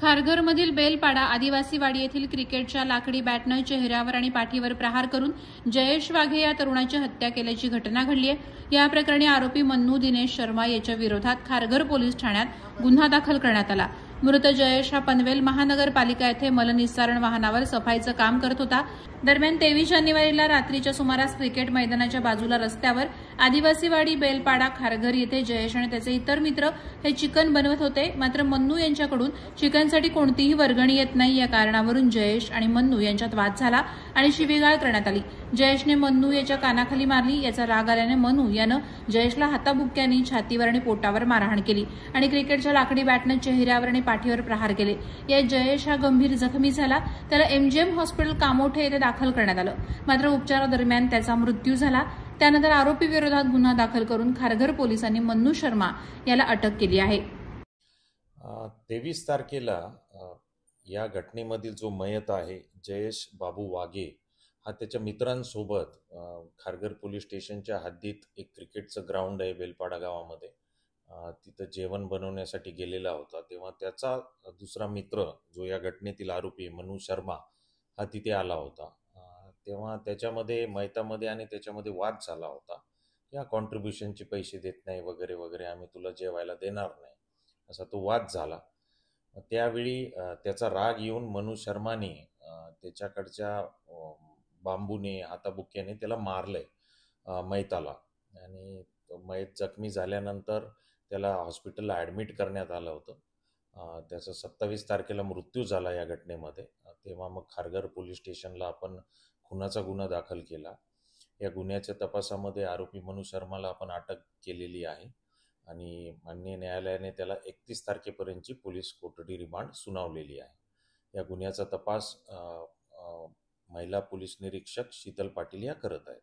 खारघरमधील बेलपाडा आदिवासी वाडी येथील क्रिकेटच्या लाकडी बॅटनं चेहऱ्यावर आणि पाठीवर प्रहार करून जयेश वाघे या तरुणाची हत्या केल्याची घटना घडली आहे। या प्रकरणी आरोपी मन्नू दिनेश शर्मा याच्या विरोधात खारघर पोलीस ठाण्यात गुन्हा दाखल करण्यात आला। मृत जयेश हा पनवेल महानगरपालिका येथे मलनिस्सारण वाहनावर सफाईचं काम करत होता। दरम्यान 23 जानेवारीला रात्रीच्या सुमारास क्रिकेट मैदानाच्या बाजूला रस्त्यावर आदिवासीवाडी बेलपाडा खारघर येथे जयेश आणि त्याचे इतर मित्र हे चिकन बनवत होते। मात्र मन्नू यांच्याकडून चिकनसाठी कोणतीही वर्गणी येत नाही या कारणावरून जयेश आणि मन्नू यांच्यात वाद झाला आणि शिवीगाळ करण्यात आली। जयेशने मन्नू याच्या कानाखाली मारली। याचा राग आल्याने मन्नू यानं जयेशला हाताबुक्क्यांनी छातीवर आणि पोटावर मारहाण केली आणि क्रिकेटच्या लाकडी बॅटनं चेहऱ्यावर आणि पाठीवर प्रहार केले। यात जयेश हा गंभीर जखमी झाला। त्याला एमजीएम हॉस्पिटल कामोठे येथे दाखल करण्यात आलं। मात्र उपचारादरम्यान त्याचा मृत्यू झाला। त्यानंतर आरोपी विरोधात गुन्हा दाखल करून खारघर पोलिसांनी मन्नू शर्मा याला अटक केली आहे। 23 तारखेला या घटनेमधील जो मयत आहे जयेश बाबू वाघे हा त्याच्या मित्रांसोबत खारघर पोलीस स्टेशनच्या हद्दीत एक क्रिकेटचं ग्राउंड आहे बेलपाडा गावामध्ये, तिथं जेवण बनवण्यासाठी गेलेला होता। तेव्हा त्याचा दुसरा मित्र जो या घटनेतील आरोपी मन्नू शर्मा हा तिथे आला होता। तेव्हा त्याच्यामध्ये मयतामध्ये आणि त्याच्यामध्ये वाद झाला होता। या कॉन्ट्रीब्युशनचे पैसे देत नाही वगैरे वगैरे, आम्ही तुला जेवायला देणार नाही, असा तो वाद झाला। त्यावेळी त्याचा राग येऊन मन्नू शर्माने त्याच्याकडच्या बांबूने हाताबुक्क्याने त्याला मारलंय मयताला, आणि मयत जखमी झाल्यानंतर त्याला हॉस्पिटलला ॲडमिट करण्यात आलं होतं। त्याचा 27 तारखेला मृत्यू झाला या घटनेमध्ये। तेव्हा मग खारघर पोलीस स्टेशनला आपण खुनाचा गुन्हा दाखल केला। या गुन्ह्याच्या तपासामध्ये आरोपी मन्नू शर्माला आपण अटक केलेली आहे आणि माननीय न्यायालयाने त्याला 31 तारखेपर्यंतची पोलीस कोठडी रिमांड सुनावलेली आहे। या गुन्ह्याचा तपास महिला पोलीस निरीक्षक शीतल पाटील या करत आहेत।